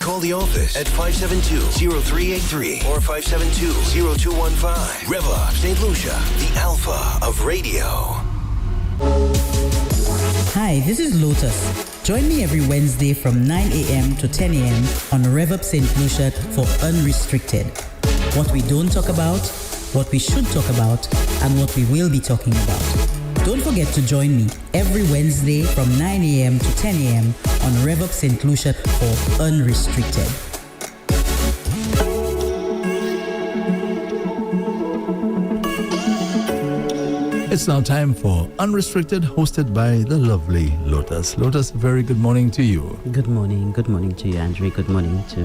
Call the office at 572-0383 or 572-0215. Rev-Up St. Lucia, the alpha of radio. Hi, this is Lotus. Join me every Wednesday from 9 a.m. to 10 a.m. on Rev-Up St. Lucia for Unrestricted. What we don't talk about, what we should talk about, and what we will be talking about. Don't forget to join me every Wednesday from 9 a.m. to 10 a.m. on Rev-Up St. Lucia for Unrestricted. It's now time for Unrestricted, hosted by the lovely Lotus. Lotus, very good morning to you. Good morning to you, Andre. Good morning to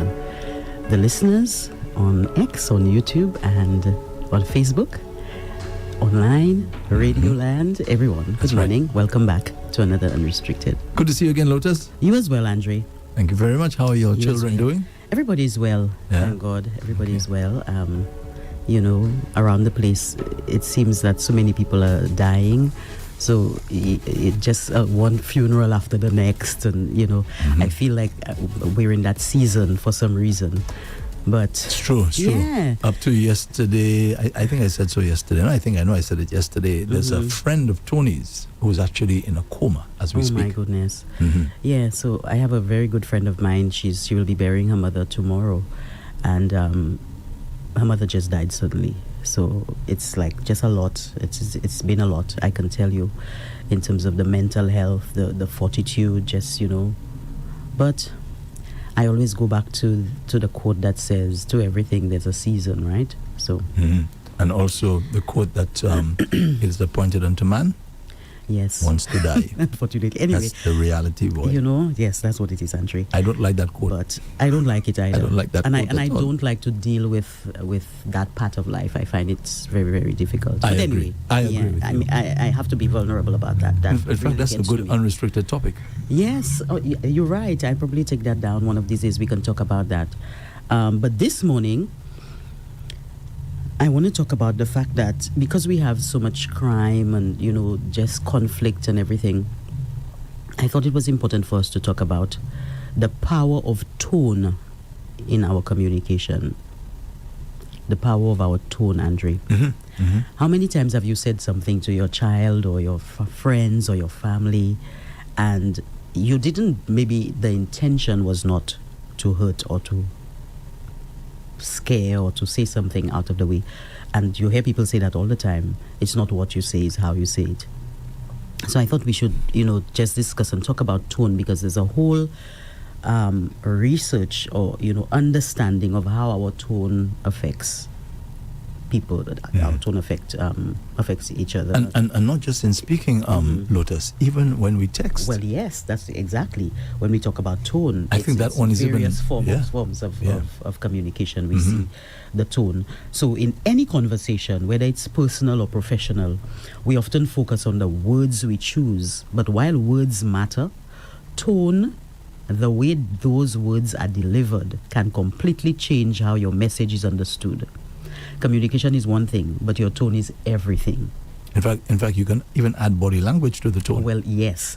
the listeners on X, on YouTube, and on Facebook, online, Radio Land, everyone. Good morning. Right. Welcome back to another Unrestricted. Good to see you again, Lotus. You as well, Andre. Thank you very much. How are your children doing? Everybody's well, thank God. Everybody is well. You know, around the place, it seems that so many people are dying. So it just one funeral after the next. And, you know, I feel like we're in that season for some reason. But it's true. Yeah. Up to yesterday, I think I said so yesterday. No, I know I said it yesterday. There's a friend of Tony's who's actually in a coma as we speak. Oh my goodness. Yeah, so I have a very good friend of mine. She will be burying her mother tomorrow. And her mother just died suddenly. So it's like just a lot. It's been a lot, I can tell you, in terms of the mental health, the fortitude, just, you know. But I always go back to the quote that says, to everything there's a season, right? So and also the quote that it is appointed unto man wants to die. Unfortunately. Anyway, that's the reality, boy. You know, yes, that's what it is, Andre. I don't like that quote. But I don't like it either. I don't like that and quote I don't like to deal with that part of life. I find it's very, very difficult. But anyway, I agree with you. I have to be vulnerable about that. In fact, that's a good unrestricted topic. Yes, you're right. I probably take that down. One of these days we can talk about that. But this morning, I want to talk about the fact that because we have so much crime and, you know, just conflict and everything, I thought it was important for us to talk about the power of tone in our communication. The power of our tone, Andre. How many times have you said something to your child or your friends or your family, and you didn't, maybe the intention was not to hurt or to scare or to say something out of the way, and you hear people say that all the time. It's not what you say, it's how you say it. So I thought we should, you know, just discuss and talk about tone, because there's a whole research or, you know, understanding of how our tone affects people, that our tone affects each other. And not just in speaking, Lotus, even when we text. Well, yes, that's exactly when we talk about tone. I think that one is various even forms of communication. We see the tone. So in any conversation, whether it's personal or professional, we often focus on the words we choose. But while words matter, tone, the way those words are delivered, can completely change how your message is understood. Communication is one thing, but your tone is everything. In fact, you can even add body language to the tone. Well, yes.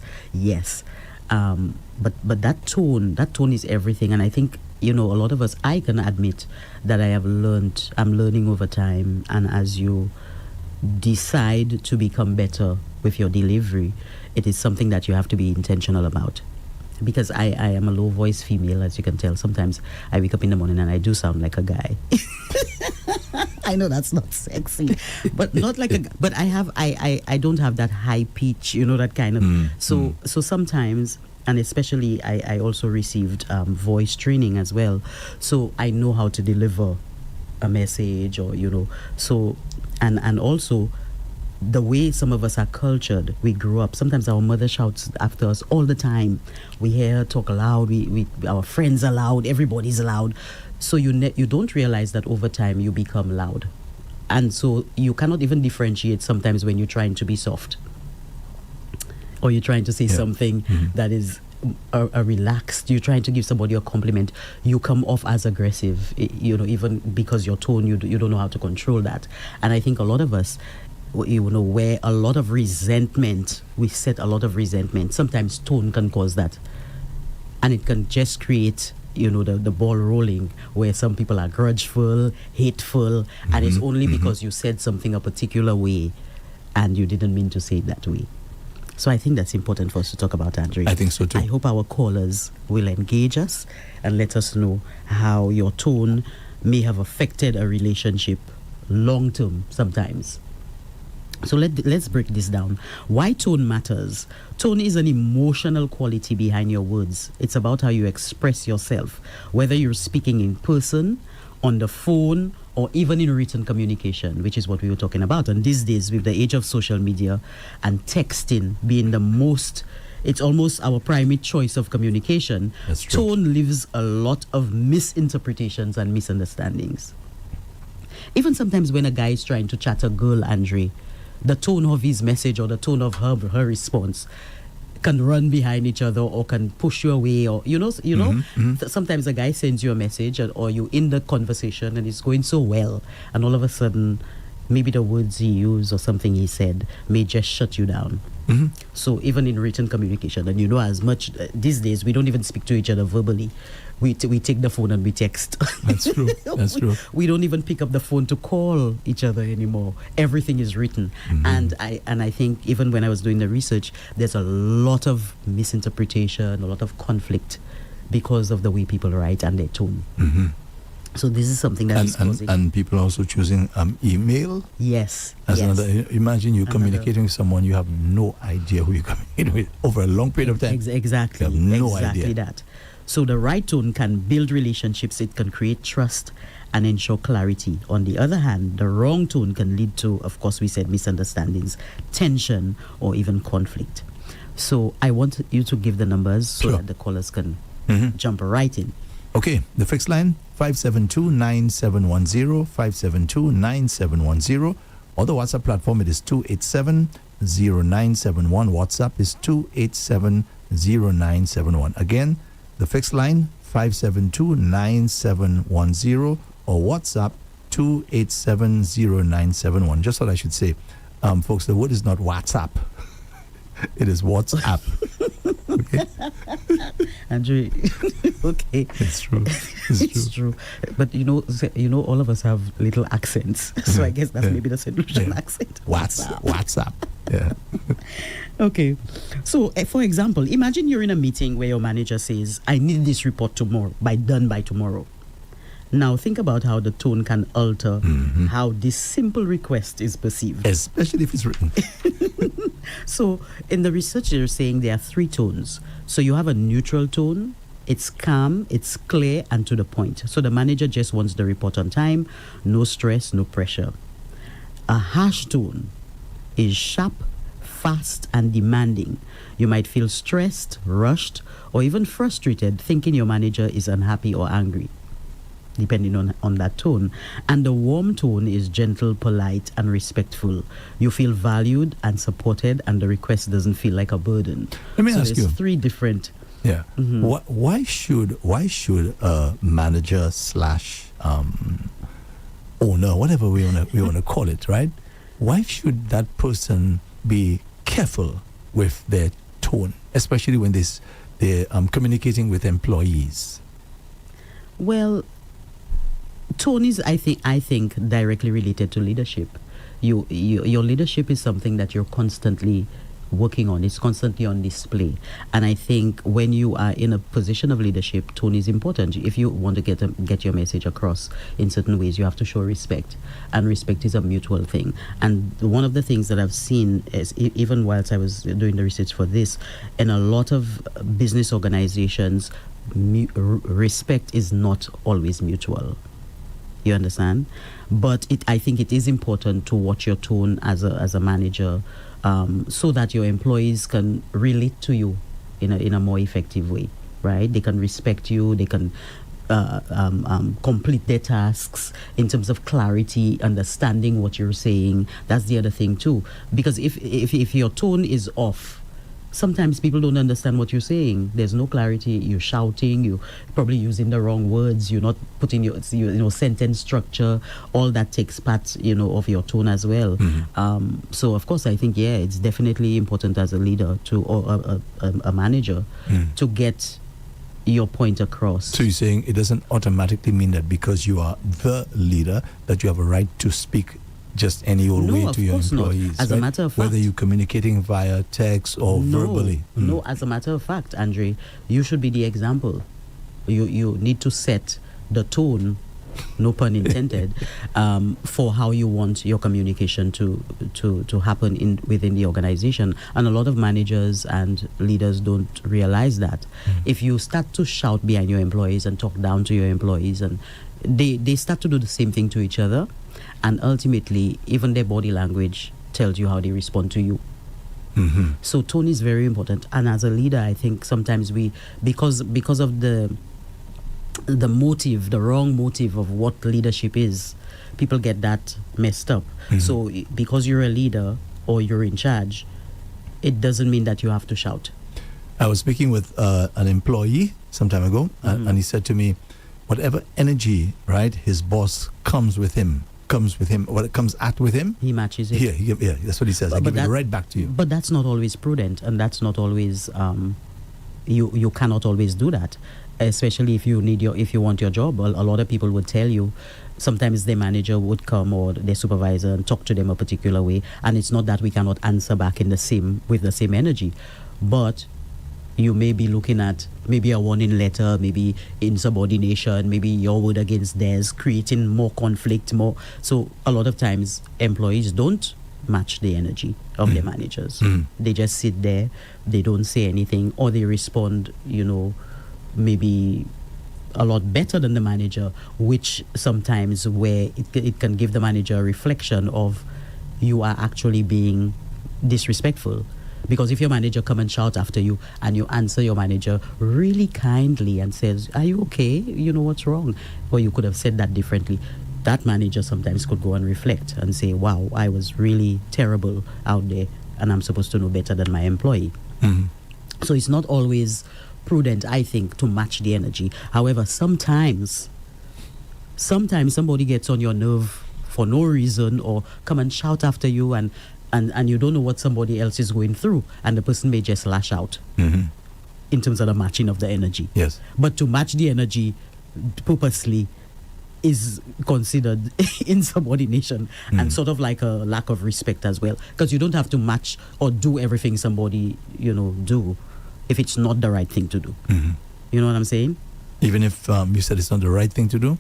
But that tone is everything. And I think, you know, a lot of us, I can admit that I'm learning over time. And as you decide to become better with your delivery, it is something that you have to be intentional about. Because I am a low voice female, as you can tell. Sometimes I wake up in the morning and I do sound like a guy. I know that's not sexy, but not like a. But I don't have that high pitch, you know, that kind of. So sometimes, and especially I also received voice training as well, so I know how to deliver a message, or, you know, so and also the way some of us are cultured. We grew up, sometimes our mother shouts after us all the time. We hear her talk loud, our friends are loud, everybody's loud. So you don't realize that over time you become loud. And so you cannot even differentiate sometimes when you're trying to be soft, or you're trying to say something that is a relaxed, you're trying to give somebody a compliment, you come off as aggressive, you know, even because your tone, you don't know how to control that. And I think a lot of us, you know, where a lot of resentment, we set a lot of resentment, sometimes tone can cause that. And it can just create, the ball rolling, where some people are grudgeful, hateful, and it's only because you said something a particular way and you didn't mean to say it that way. So I think that's important for us to talk about, Andre. I think so too. I hope our callers will engage us and let us know how your tone may have affected a relationship long term sometimes. So let's break this down. Why tone matters. Tone is an emotional quality behind your words. It's about how you express yourself, whether you're speaking in person, on the phone, or even in written communication, which is what we were talking about. And these days, with the age of social media and texting being it's almost our primary choice of communication. That's true. Tone leaves a lot of misinterpretations and misunderstandings. Even sometimes when a guy is trying to chat a girl, Andre, the tone of his message or the tone of her response can run behind each other or can push you away, or sometimes a guy sends you a message or you in the conversation and it's going so well, and all of a sudden maybe the words he used or something he said may just shut you down. So even in written communication, and as much these days we don't even speak to each other verbally. We take the phone and we text. That's true. That's true. We don't even pick up the phone to call each other anymore. Everything is written. And I think even when I was doing the research, there's a lot of misinterpretation, a lot of conflict because of the way people write and their tone. So this is something that is causing. And people are also choosing email. Yes. As another. Imagine you're communicating with someone, you have no idea who you're communicating with over a long period of time. Exactly. You have no exactly idea. That. So the right tone can build relationships. It can create trust and ensure clarity. On the other hand, the wrong tone can lead to, of course, we said tensions, tension, or even conflict. So I want you to give the numbers so that the callers can jump right in. Okay, the fixed line, 572-9710, 572-9710. Or the WhatsApp platform, it is 287-0971. WhatsApp is 287-0971. Again, the fixed line, 572-9710, or WhatsApp, 287-0971. Just what I should say. Folks, the word is not WhatsApp. It is WhatsApp. Okay? Andrew, okay. It's true. It's true. But all of us have little accents. So I guess that's maybe the solution accent. WhatsApp. Yeah. Okay. So, for example, imagine you're in a meeting where your manager says, I need this report done by tomorrow. Now, think about how the tone can alter how this simple request is perceived. Especially if it's written. So, in the research, they're saying there are 3 tones. So, you have a neutral tone, it's calm, it's clear, and to the point. So, the manager just wants the report on time, no stress, no pressure. A harsh tone is sharp, fast, and demanding. You might feel stressed, rushed, or even frustrated, thinking your manager is unhappy or angry, depending on that tone. And the warm tone is gentle, polite, and respectful. You feel valued and supported, and the request doesn't feel like a burden. Let me ask you. 3 different. Yeah. Why should a manager / owner, whatever we wanna call it, right? Why should that person be careful with their tone, especially when they're communicating with employees? Well, tone is, I think, directly related to leadership. Your leadership is something that you're constantly working on. It's constantly on display. And I think when you are in a position of leadership, tone is important. If you want to get your message across in certain ways, you have to show respect. And respect is a mutual thing. And one of the things that I've seen is, even whilst I was doing the research for this, in a lot of business organizations, respect is not always mutual. You understand? But I think it is important to watch your tone as a manager, so that your employees can relate to you in a more effective way, right? They can respect you. They can complete their tasks in terms of clarity, understanding what you're saying. That's the other thing too, because if your tone is off, sometimes people don't understand what you're saying. There's no clarity. You're shouting. You're probably using the wrong words. You're not putting your sentence structure. All that takes part, of your tone as well. So of course, I think it's definitely important as a leader or a manager to get your point across. So you're saying it doesn't automatically mean that because you are the leader that you have a right to speak just any old way to your employees. As a matter of fact, whether you're communicating via text or verbally. No, as a matter of fact, Andre, you should be the example. You need to set the tone, no pun intended, for how you want your communication to happen within the organization. And a lot of managers and leaders don't realize that. If you start to shout behind your employees and talk down to your employees, and they start to do the same thing to each other, and ultimately even their body language tells you how they respond to you. So tone is very important. And as a leader, I think sometimes we, because of the motive, the wrong motive of what leadership is, people get that messed up. So because you're a leader or you're in charge, it doesn't mean that you have to shout. I was speaking with an employee some time ago, and he said to me, whatever energy, right, his boss comes with him, what it comes at with him, he matches it. Yeah, that's what he says. I give it right back to you. But that's not always prudent, and that's not always you cannot always do that, especially if you want your job. A lot of people would tell you sometimes their manager would come or their supervisor and talk to them a particular way, and it's not that we cannot answer back with the same energy, but you may be looking at maybe a warning letter, maybe insubordination, maybe your word against theirs, creating more conflict, more. So a lot of times employees don't match the energy of their managers. They just sit there, they don't say anything, or they respond, maybe a lot better than the manager, which sometimes where it can give the manager a reflection of you are actually being disrespectful. Because if your manager come and shout after you and you answer your manager really kindly and says, are you okay? You know what's wrong? Or you could have said that differently. That manager sometimes could go and reflect and say, wow, I was really terrible out there and I'm supposed to know better than my employee. So it's not always prudent, I think, to match the energy. However, sometimes somebody gets on your nerve for no reason or come and shout after you and you don't know what somebody else is going through, and the person may just lash out in terms of the matching of the energy. Yes. But to match the energy purposely is considered insubordination and sort of like a lack of respect as well, because you don't have to match or do everything somebody do if it's not the right thing to do. You know what I'm saying? Even if you said it's not the right thing to do?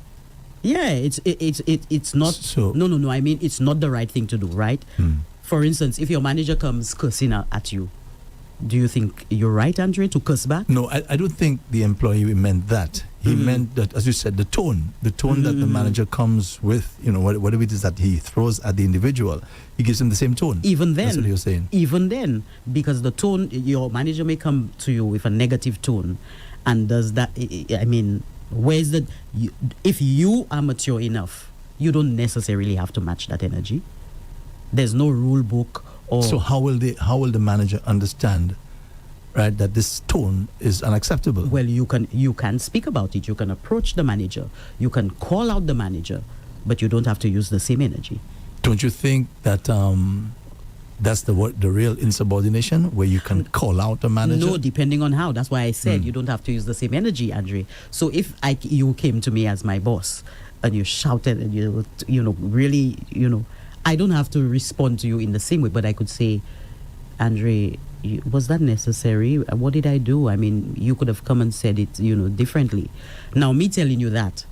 Yeah, it's not. So, no. I mean, it's not the right thing to do, right? For instance, if your manager comes cursing at you, do you think you're right, Andre, to curse back? No, I don't think the employee meant that. He meant that, as you said, the tone that the manager comes with, whatever it is that he throws at the individual, he gives him the same tone. Even then. That's what you're saying. Even then, because the tone, your manager may come to you with a negative tone, and does that, I mean, where's the, if you are mature enough, you don't necessarily have to match that energy. There's no rule book. So how will the manager understand, right, that this tone is unacceptable? Well, you can speak about it. You can approach the manager. You can call out the manager, but you don't have to use the same energy. Don't you think that that's the real insubordination, where you can call out the manager? No, depending on how. That's why I said you don't have to use the same energy, Andre. So if you came to me as my boss and you shouted and really I don't have to respond to you in the same way, but I could say, Andre, was that necessary? What did I do? I mean, you could have come and said it, differently. Now, me telling you that,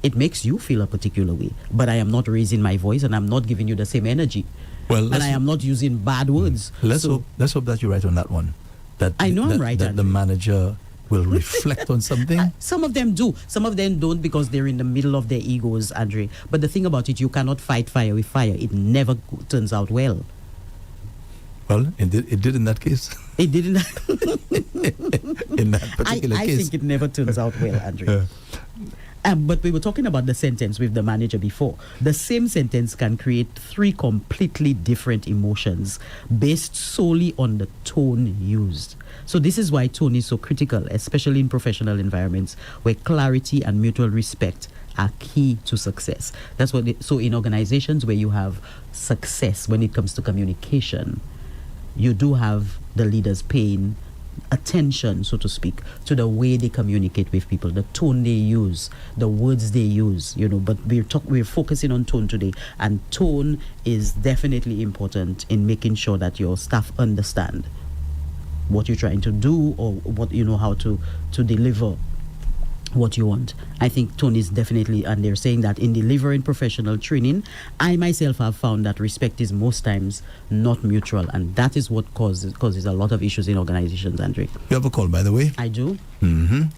it makes you feel a particular way, but I am not raising my voice and I'm not giving you the same energy. Well, and I am not using bad words. Let's hope that you're right on that one. I'm right. That the manager will reflect on something. Some of them do. Some of them don't, because they're in the middle of their egos, Andre. But the thing about it, you cannot fight fire with fire. It never turns out well. Well, it did in that case. It did in that particular case. I think it never turns out well, Andre. But we were talking about the sentence with the manager before. The same sentence can create 3 completely different emotions based solely on the tone used. So this is why tone is so critical, especially in professional environments where clarity and mutual respect are key to success. That's what. So in organizations where you have success when it comes to communication, you do have the leaders paying attention, so to speak, to the way they communicate with people, the tone they use, the words they use, but we're focusing on tone today, and tone is definitely important in making sure that your staff understand what you're trying to do, or what how to deliver what you want. I think tone is definitely, and they're saying that in delivering professional training, I myself have found that respect is most times not mutual, and that is what causes a lot of issues in organizations, Andre. You have a call, by the way? I do.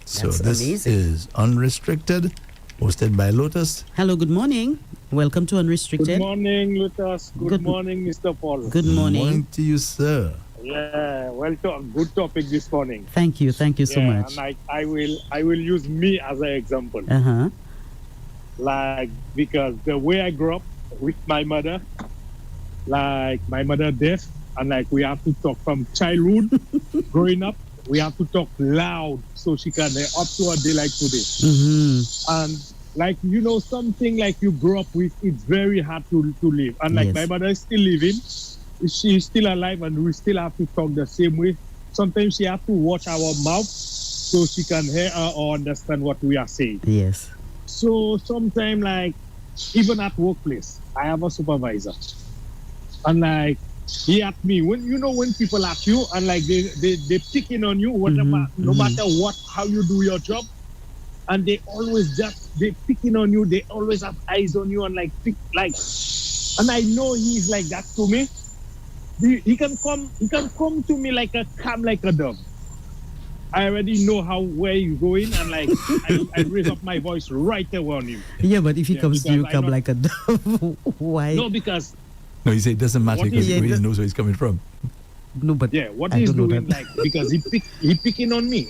So That's this amazing. is Unrestricted, hosted by Lotus. Hello, good morning. Welcome to Unrestricted. Good morning, Lucas. Good morning, Mr. Paul. Good morning. Morning to you, sir. Yeah, good topic this morning. Thank you so much. And I will use me as an example. Like, because the way I grew up with my mother, like my mother deaf, and like we have to talk from childhood, growing up, we have to talk loud so she can up to a day like today. And like something like you grew up with, it's very hard to live. And like my mother is still living. She's still alive, and we still have to talk the same way. Sometimes she has to watch our mouth so she can hear or understand what we are saying. Yes. So sometimes, like, even at workplace, I have a supervisor, and like he at me when people at you and like they picking on you, whatever, no matter what, how you do your job, and they always they picking on you. They always have eyes on you and like, and I know he's like that to me. He can come to me like calm like a dove. I already know where he's going, and like I raise up my voice right there on him. Yeah, but if he comes to you calm like a dove, why? No, because no, he said it doesn't matter because he knows where he's coming from. No, but what he's doing, like, because he picking on me.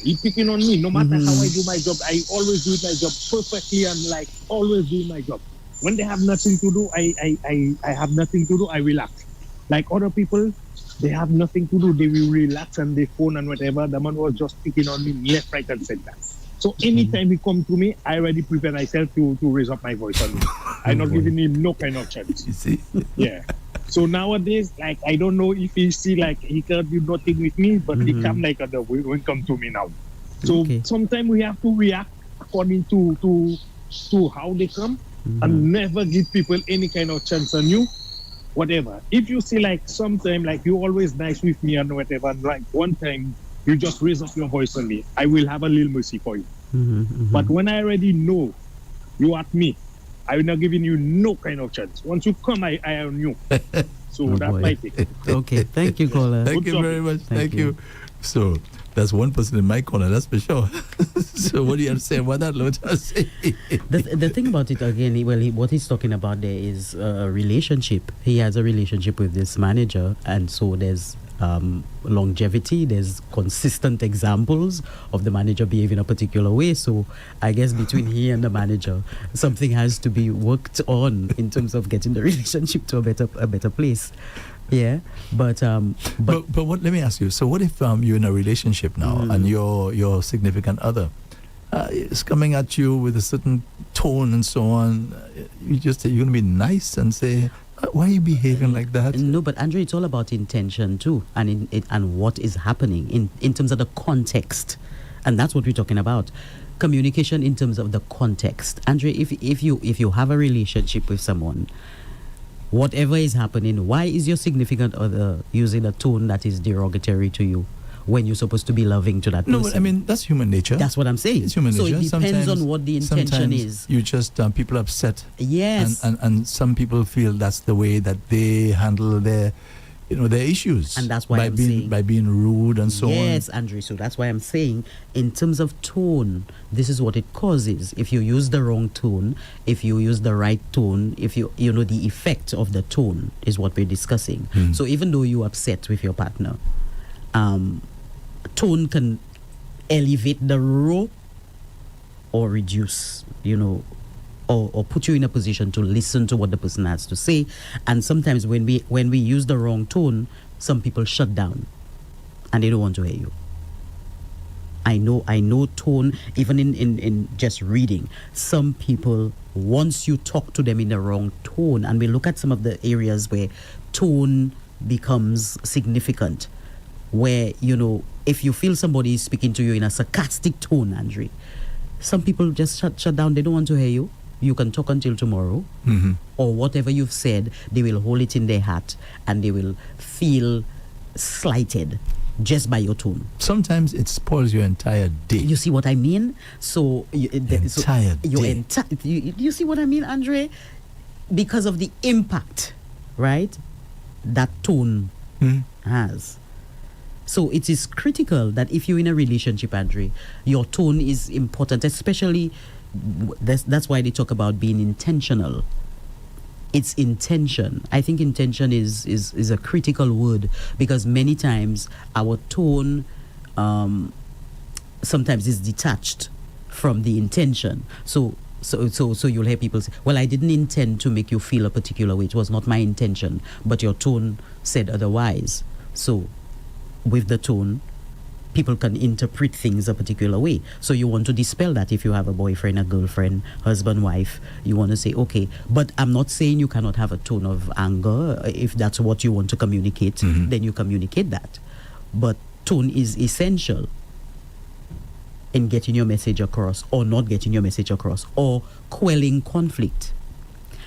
No matter how I do my job, I always do my job perfectly and like always do my job. When they have nothing to do, I have nothing to do. I relax. Like other people, they have nothing to do. They will relax on their phone and whatever. The man was just picking on me left, right, and center. So anytime he come to me, I already prepare myself to raise up my voice on him. I'm not giving him no kind of chance. You see? Yeah. So nowadays, like, I don't know if he see like he can do nothing with me, but he come like other way when come to me now. So sometimes we have to react according to how they come, and never give people any kind of chance on you. Whatever. If you see like sometime like you always nice with me and whatever, and like one time you just raise up your voice on me, I will have a little mercy for you. But when I already know you at me, I will not giving you no kind of chance. Once you come, I on you. So that's my thing. Okay, thank you, caller. Thank you very much. Thank you. So that's one person in my corner, that's for sure. So what do you have to say about that, Lotus? The thing about it again, what he's talking about there is a relationship. He has a relationship with this manager, and so there's longevity, there's consistent examples of the manager behaving a particular way. So I guess between he and the manager, something has to be worked on in terms of getting the relationship to a better place. Yeah, but what? Let me ask you. So what if you're in a relationship now and your significant other is coming at you with a certain tone and so on? You're gonna be nice and say, why are you behaving like that? No, but Andre, it's all about intention too, and and what is happening in terms of the context, and that's what we're talking about. Communication in terms of the context. Andre, if you have a relationship with someone, whatever is happening, why is your significant other using a tone that is derogatory to you when you're supposed to be loving to that person? No, but I mean, that's human nature. That's what I'm saying. It's human nature. So it depends on what the intention is. You just, people are upset. Yes. And some people feel that's the way that they handle their issues. And that's why by being rude and so on. Yes, Andre. So that's why I'm saying, in terms of tone, this is what it causes. If you use the wrong tone, if you use the right tone, if the effect of the tone is what we're discussing. So even though you're upset with your partner, tone can elevate the row or reduce, or put you in a position to listen to what the person has to say. And sometimes when we use the wrong tone, some people shut down and they don't want to hear you. I know tone, even in just reading. Some people, once you talk to them in the wrong tone, and we look at some of the areas where tone becomes significant, where, you know, if you feel somebody is speaking to you in a sarcastic tone, Andre, some people just shut down. They don't want to hear you. You can talk until tomorrow. Or whatever you've said, they will hold it in their heart and they will feel slighted just by your tone. Sometimes it spoils your entire day. You see what I mean? So day. You see what I mean, Andre? Because of the impact, right, that tone has. So it is critical that if you're in a relationship, Andre, your tone is important, especially that's why they talk about being intentional. It's intention. I think intention is a critical word, because many times our tone sometimes is detached from the intention. So you'll hear people say, well, I didn't intend to make you feel a particular way. It was not my intention, but your tone said otherwise. So with the tone, people can interpret things a particular way. So you want to dispel that. If you have a boyfriend, a girlfriend, husband, wife, you want to say, okay, but I'm not saying you cannot have a tone of anger. If that's what you want to communicate, then you communicate that. But tone is essential in getting your message across, or not getting your message across, or quelling conflict.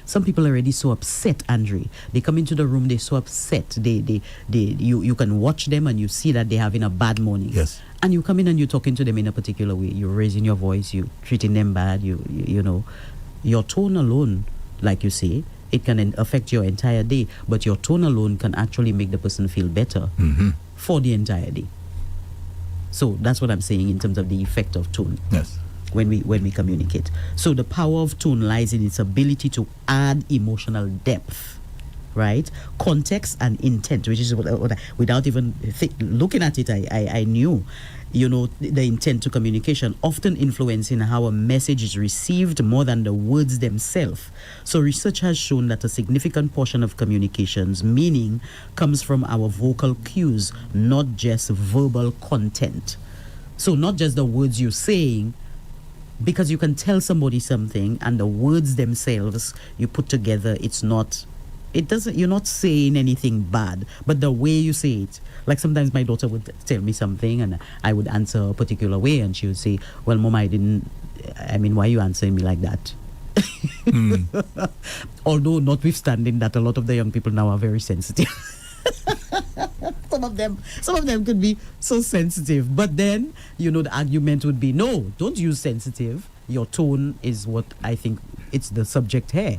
Some people are already so upset, Andre. They come into the room, they're so upset. You can watch them and you see that they're having a bad morning. Yes. And you come in and you're talking to them in a particular way. You're raising your voice, you're treating them bad, you know. Your tone alone, like you say, it can affect your entire day, but your tone alone can actually make the person feel better for the entire day. So that's what I'm saying in terms of the effect of tone. Yes. When we communicate. So the power of tone lies in its ability to add emotional depth, right? Context and intent, which is what I, without even looking at it, I knew, you know, the intent to communication, often influencing how a message is received more than the words themselves. So research has shown that a significant portion of communications meaning comes from our vocal cues, not just verbal content. So not just the words you're saying, because you can tell somebody something and the words themselves you put together, you're not saying anything bad, but the way you say it. Like sometimes my daughter would tell me something and I would answer a particular way and she would say, well, Mom, why are you answering me like that? Although notwithstanding that, a lot of the young people now are very sensitive. Some of them could be so sensitive, but then, you know, the argument would be, no, don't use sensitive. Your tone is what I think it's the subject here.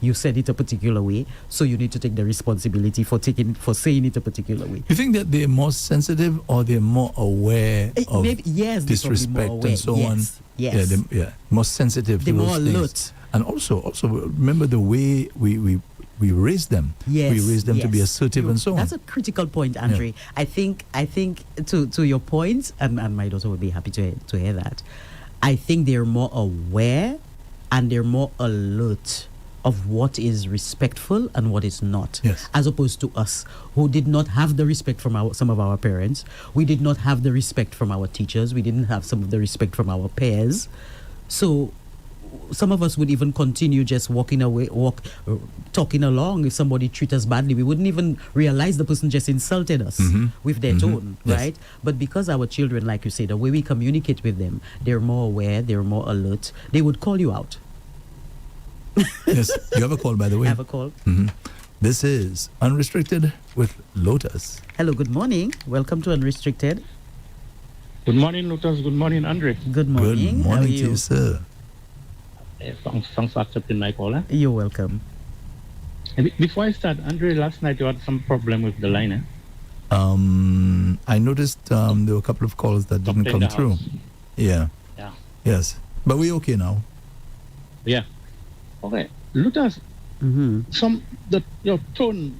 You said it a particular way, so you need to take the responsibility for saying it a particular way. You think that they're more sensitive or they're more aware of disrespect and so on? Yes. Yeah, more sensitive. They're to those more things. alert. And also remember the way we raise them. Yes, we raise them to be assertive and so on. That's a critical point, Andre. Yeah. I think to your point, and my daughter would be happy to hear that. I think they're more aware and they're more alert of what is respectful and what is not. Yes. As opposed to us, who did not have the respect from some of our parents. We did not have the respect from our teachers. We didn't have some of the respect from our peers. So some of us would even continue just talking along. If somebody treats us badly, we wouldn't even realize the person just insulted us with their tone, yes. right? But because our children, like you say, the way we communicate with them, they're more aware, they're more alert, they would call you out. Yes, you have a call, by the way. I have a call. This is Unrestricted with Lotus. Hello, good morning. Welcome to Unrestricted. Good morning, Lotus. Good morning, Andre. Good morning. Good morning to you, sir. Thanks for accepting my call. You're welcome. Before I start, Andre, last night you had some problem with the line. I noticed there were a couple of calls that didn't come through. House. Yeah. Yeah. Yes. But we're okay now. Yeah. Okay. Lotus, your tone,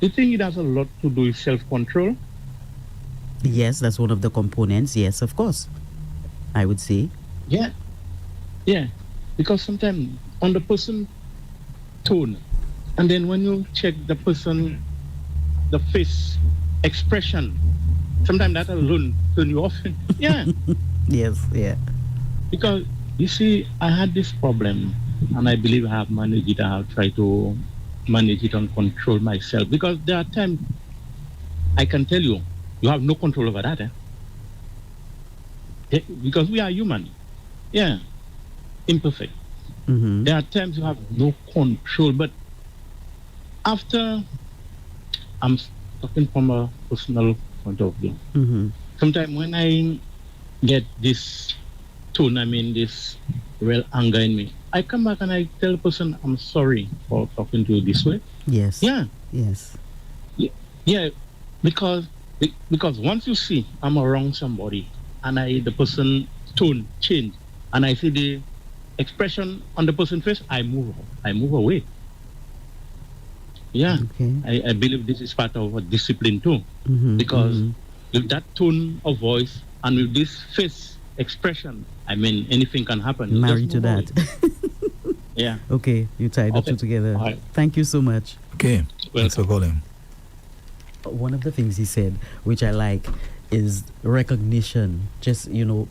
do you think it has a lot to do with self-control? Yes, that's one of the components. Yes, of course. I would say. Yeah. Yeah. Because sometimes on the person tone, and then when you check the person, the face expression, sometimes that alone turn you off. Yeah. Yes, yeah. Because you see, I had this problem, and I believe I have managed it. I have tried to manage it and control myself. Because there are times I can tell you, you have no control over that, because we are human. Yeah, imperfect. Mm-hmm. There are times you have no control, but after, I'm talking from a personal point of view. Mm-hmm. Sometimes when I get this tone, this real anger in me, I come back and I tell the person, I'm sorry for talking to you this way. Yes. Yeah. Yes. Yeah, because once you see I'm around somebody and the person tone change and I see the expression on the person's face, I move away. Yeah, okay. I believe this is part of a discipline too, because with that tone of voice and with this face expression, anything can happen. Married to that. Yeah. Okay, you tied the two together. Right. Thank you so much. Okay, thanks for calling. One of the things he said, which I like, is recognition, just,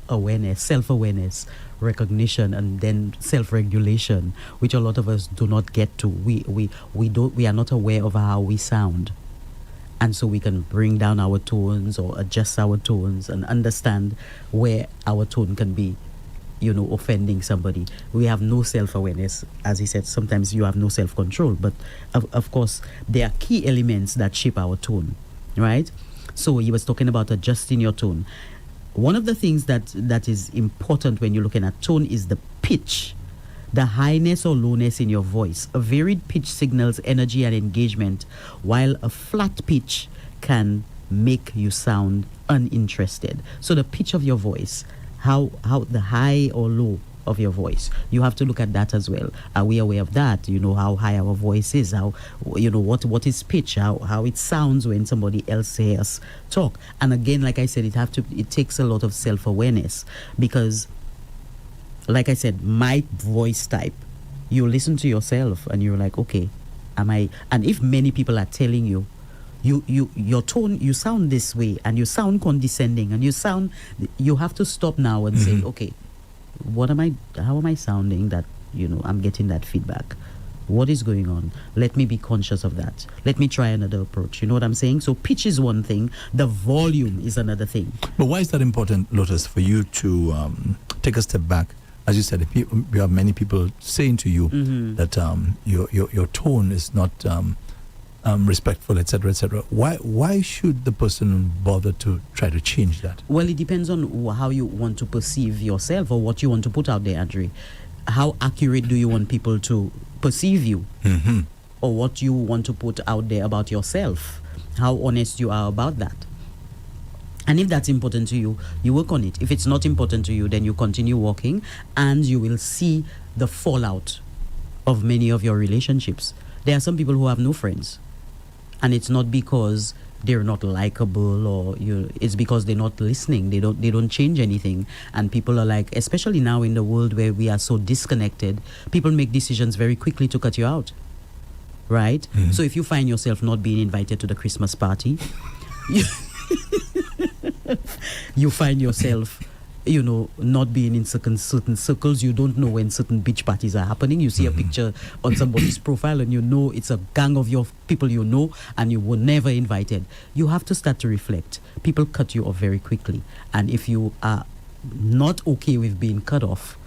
awareness, self-awareness, recognition, and then self-regulation, which a lot of us do not get to. We are not aware of how we sound. And so we can bring down our tones or adjust our tones and understand where our tone can be, offending somebody. We have no self-awareness. As he said, sometimes you have no self-control. But of course, there are key elements that shape our tone, right? So he was talking about adjusting your tone. One of the things that is important when you're looking at tone is the pitch, the highness or lowness in your voice. A varied pitch signals energy and engagement, while a flat pitch can make you sound uninterested. So the pitch of your voice, how the high or low of your voice, you have to look at that as well. Are we aware of that? How high our voice is, how what is pitch, how it sounds when somebody else hears us talk. And again, like I said, it takes a lot of self-awareness, because like I said, my voice type, you listen to yourself and you're like, okay, am I? And if many people are telling you, your tone, you sound this way and you sound condescending and you have to stop now and say, okay, how am I sounding that, I'm getting that feedback? What is going on? Let me be conscious of that. Let me try another approach. You know what I'm saying? So pitch is one thing. The volume is another thing. But why is that important, Lotus, for you to take a step back? As you said, if you have many people saying to you that your tone is not respectful, etc., etc. Why should the person bother to try to change that? Well, it depends on how you want to perceive yourself or what you want to put out there, Andre. How accurate do you want people to perceive you? Or what you want to put out there about yourself? How honest you are about that? And if that's important to you, you work on it. If it's not important to you, then you continue walking, and you will see the fallout of many of your relationships. There are some people who have no friends, and it's not because they're not likable, or it's because they're not listening. They don't change anything. And people are like, especially now in the world where we are so disconnected, people make decisions very quickly to cut you out, right? So if you find yourself not being invited to the Christmas party, you find yourself, not being in certain circles. You don't know when certain beach parties are happening. You see a picture on somebody's profile and it's a gang of your people and you were never invited. You have to start to reflect. People cut you off very quickly. And if you are not okay with being cut off,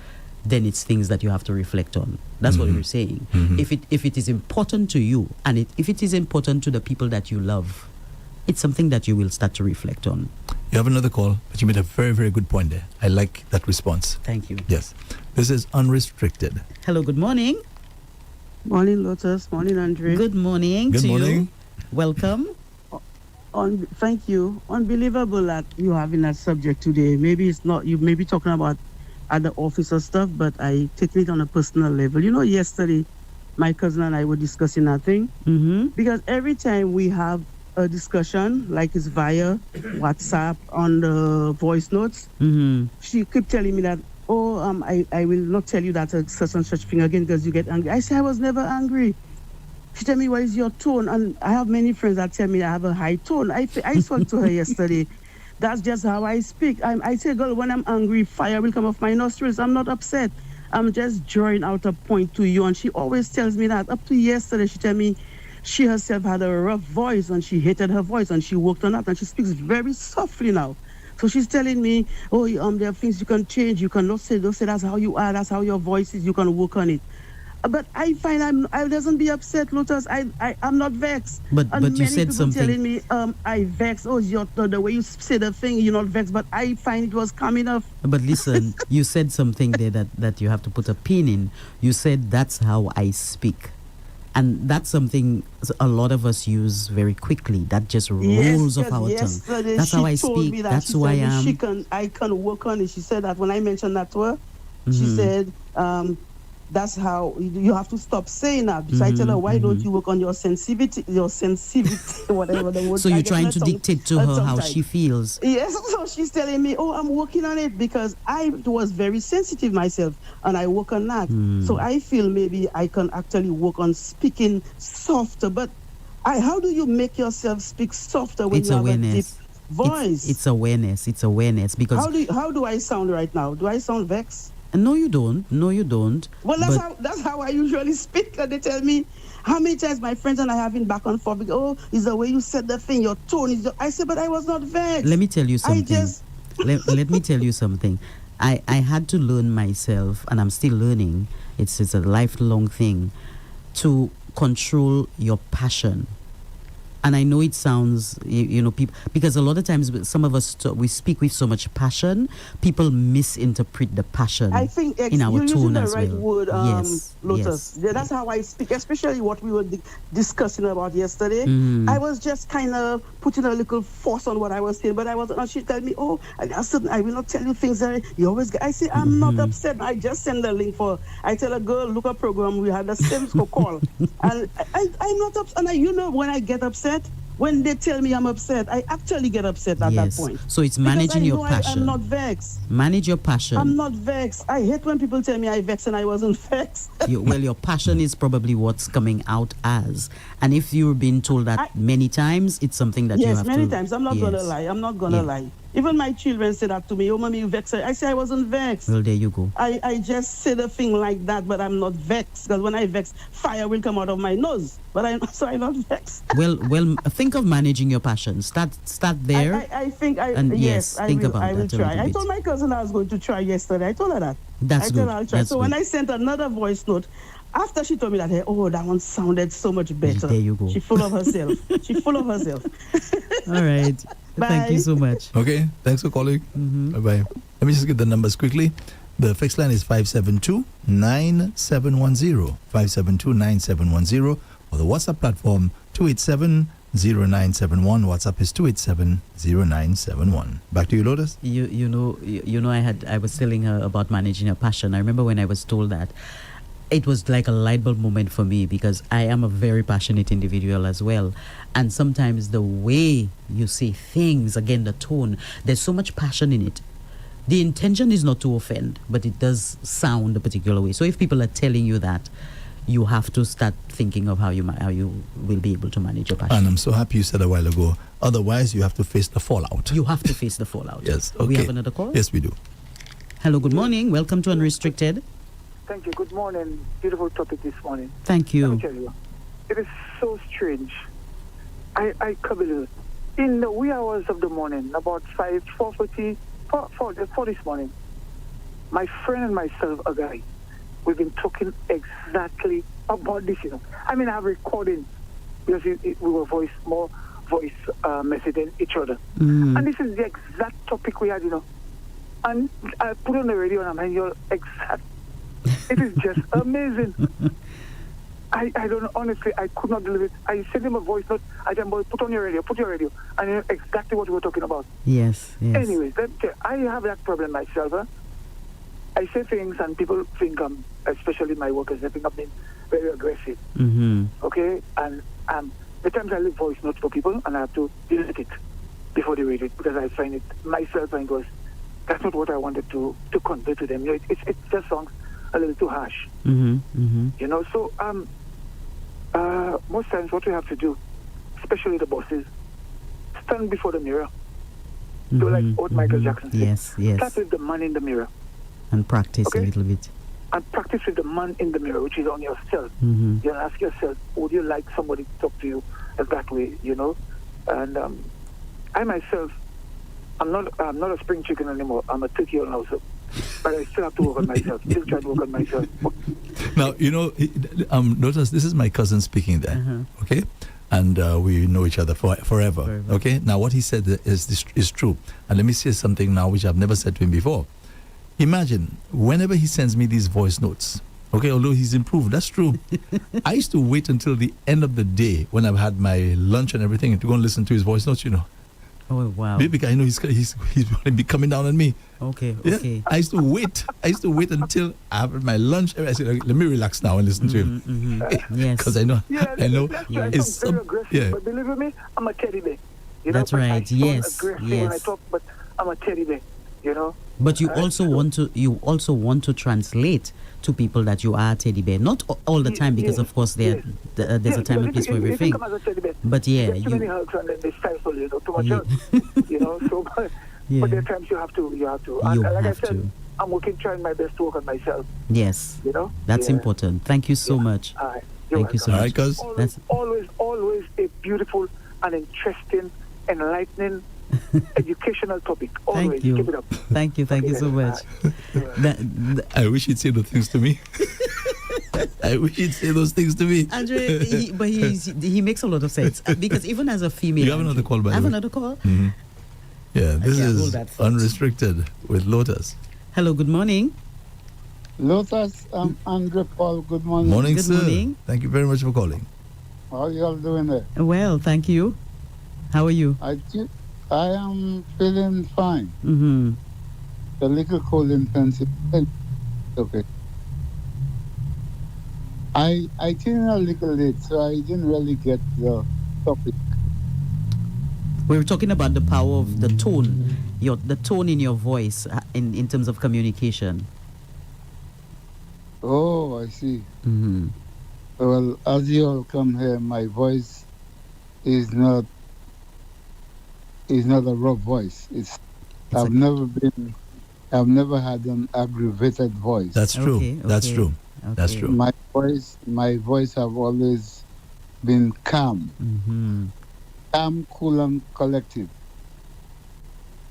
then it's things that you have to reflect on. That's what we're saying. If it is important to you, and if it is important to the people that you love, it's something that you will start to reflect on. You have another call, but you made a very, very good point there. I like that response. Thank you. Yes. This is Unrestricted. Hello, good morning. Morning, Lotus. Morning, Andre. Good morning Good to morning. you. Welcome. Thank you. Unbelievable that you're having that subject today. Maybe it's not, you may be talking about other officer stuff, but I take it on a personal level. Yesterday, my cousin and I were discussing that thing. Because every time we have a discussion, like it's via WhatsApp on the voice notes, she kept telling me that, I will not tell you that such and such thing again because you get angry. I said, I was never angry. She tell me, what is your tone? And I have many friends that tell me I have a high tone. I spoke to her yesterday. That's just how I speak. I say, girl, when I'm angry, fire will come off my nostrils. I'm not upset. I'm just drawing out a point to you. And she always tells me that. Up to yesterday, she tell me, she herself had a rough voice and she hated her voice and she worked on that and she speaks very softly now. So she's telling me, oh, there are things you can change. You cannot say, don't say that's how you are, that's how your voice is. You can work on it. But I find I doesn't be upset, Lotus. I'm not vexed. But you said something. Telling me, I vex. Oh, the way you say the thing, you're not vexed. But I find it was coming off. But listen, you said something there that you have to put a pin in. You said that's how I speak. And that's something a lot of us use very quickly. That just rolls off our tongue. That's how I speak. That's who I am. I can work on it. She said that when I mentioned that to her, she said, that's how you have to stop saying that. So I tell her, why don't you work on your sensitivity, whatever the word. So you're trying to dictate to her how she feels. Yes, so she's telling me, oh, I'm working on it because I was very sensitive myself and I work on that. So I feel maybe I can actually work on speaking softer. But how do you make yourself speak softer when you have a deep voice? It's awareness. It's awareness because how do I sound right now? Do I sound vexed? No, you don't. Well, that's how I usually speak. And they tell me how many times my friends and I have been back and forth. Oh, is the way you said the thing, your tone is. I said, but I was not vexed. Let me tell you something. Let me tell you something. I had to learn myself, and I'm still learning. It's a lifelong thing to control your passion. And I know it sounds, people, because a lot of times some of us, we speak with so much passion, people misinterpret the passion I think in our tone as well. You're using the right word, Lotus. Yes. That's how I speak, especially what we were discussing about yesterday. I was just kind of putting a little force on what I was saying, but I wasn't. She told me, oh, I will not tell you things that you always get. I say, I'm not upset. I just send the link I tell a girl, look a program, we had the same call. And I'm not upset. And when I get upset, when they tell me I'm upset, I actually get upset at that point. So it's managing your passion. I'm not vexed. Manage your passion. I'm not vexed. I hate when people tell me I vex and I wasn't vexed. Your passion is probably what's coming out as. And if you've been told that many times, it's something that you have to... Yes, many times. I'm not going to lie. I'm not going to lie. Even my children say that to me. Oh, mommy, you vexed. I say I wasn't vexed. Well, there you go. I just say the thing like that, but I'm not vexed. Because when I vex, fire will come out of my nose. But I'm not vexed. Well, think of managing your passion. Start there. I think I will try. I told my cousin I was going to try yesterday. I told her that. That's good. I'll try. When I sent another voice note, after she told me that, that one sounded so much better. There you go. She's full of herself. All right. Bye. Thank you so much. Okay, thanks for calling. Bye-bye. Let me just get the numbers quickly. The fixed line is 572-9710, 572-9710, or the WhatsApp platform 287-0971. WhatsApp is 287-0971. Back to you, Lotus. You know, I was telling her about managing her passion. I remember when I was told that, it was like a light bulb moment for me because I am a very passionate individual as well. And sometimes the way you say things, again, the tone, there's so much passion in it. The intention is not to offend, but it does sound a particular way. So if people are telling you that, you have to start thinking of how you will be able to manage your passion. And I'm so happy you said a while ago, otherwise you have to face the fallout. You have to face the fallout. Yes, okay. We have another call? Yes, we do. Hello, good morning. Welcome to Unrestricted. Thank you. Good morning. Beautiful topic this morning. Thank you. Let me tell you, it is so strange. I couple in the wee hours of the morning, about 4:30, 4 this morning, my friend and myself, a guy, we've been talking exactly about this, I mean, I have recording because we were voice messaging each other. And this is the exact topic we had, And I put on the radio and I'm hearing your exact. It is just amazing. I don't know, honestly, I could not believe it. I sent him a voice note. I said, boy, put your radio. And you know exactly what we were talking about. Yes. Anyways, I have that problem myself. I say things and people think especially my workers, they think I'm being very aggressive. Okay? And the times I leave voice notes for people and I have to delete it before they read it because I find it myself and goes, that's not what I wanted to convey to them. It just sounds a little too harsh. So most times what we have to do, especially the bosses, stand before the mirror. Do like what Michael Jackson said. Yes. Start with the man in the mirror. And practice a little bit. and practice with the man in the mirror, which is on yourself. Mm-hmm. You know, ask yourself, would you like somebody to talk to you that way? You know, and I myself, I'm not a spring chicken anymore. I'm a turkey now, so. But I still have to work on myself. Still try to work on myself. Now, notice this is my cousin speaking there, okay? And we know each other forever, okay? Now, what he said is true. And let me say something now which I've never said to him before. Imagine, whenever he sends me these voice notes, okay, although he's improved, that's true. I used to wait until the end of the day when I've had my lunch and everything to go and listen to his voice notes, Oh, wow. Because I know he's going to be coming down on me. Okay, yeah? okay. I used to wait until I have my lunch. I said, let me relax now and listen to him. Yes. Because I know. It's very aggressive, but believe me, I'm a teddy bear. That's right. Yes. When I talk, but I'm a teddy bear. But you also want to translate to people that you are a teddy bear, not all the time, because of course there's a time and place for everything. But yeah, too many hugs and then they stifle, too much hugs, so. But there are times you have to. And like I said, I'm trying my best to work on myself. Yes. That's important. Thank you so much. Thank you so much. Always a beautiful and interesting, enlightening, educational topic. Always. Thank you. Keep it up. Thank you so much. I wish he'd say the things to me. I wish he'd say those things to me. Andre, he makes a lot of sense. Because even as a female... You have another call, by the way. I have another call? Mm-hmm. Yeah, this is Unrestricted with Lotus. Hello, good morning. Lotus, I'm Andre Paul. Good morning. Morning, good sir. Morning. Thank you very much for calling. How are you all doing there? Well, thank you. How are you? I am feeling fine. Mm-hmm. A little cold in Pennsylvania. Okay. I came in a little late, so I didn't really get the topic. We were talking about the power of the tone, the tone in your voice in terms of communication. Oh, I see. Mm-hmm. Well, as you all come here, my voice is not a rough voice. I've never had an aggravated voice. That's true. Okay. That's true. Okay. That's true. My voice have always been calm. Mm-hmm. Calm, cool, and collected.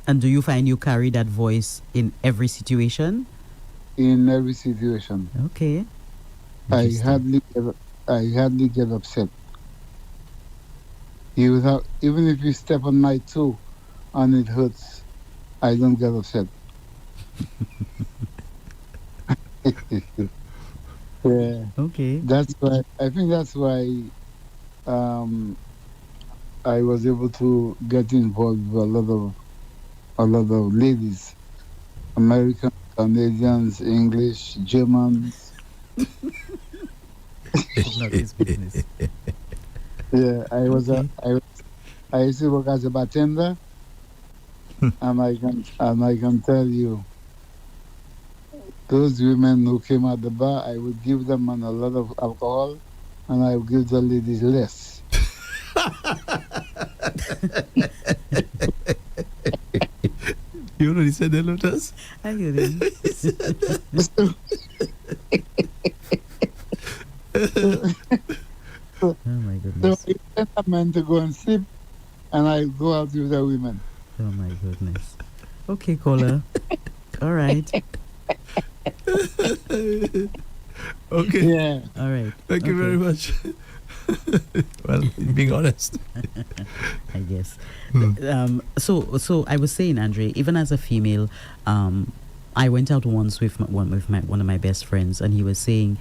And do you find you carry that voice in every situation? In every situation. Okay. I hardly get upset. Even if you step on my toe and it hurts, I don't get upset. Yeah. Okay. I think that's why I was able to get involved with a lot of ladies, Americans, Canadians, English, Germans. Not his business. Yeah, I used to work as a bartender, and I can tell you, those women who came at the bar, I would give them a lot of alcohol, and I would give the ladies less. You already said that, Lotus? I hear him. Oh my goodness. So I sent a man to go and sleep, and I go out with the women. Oh my goodness. Okay, caller. All right. Okay. Yeah. All right. Thank you very much. Well, being honest. I guess. So I was saying, Andre, even as a female, I went out once with one of my best friends, and he was saying,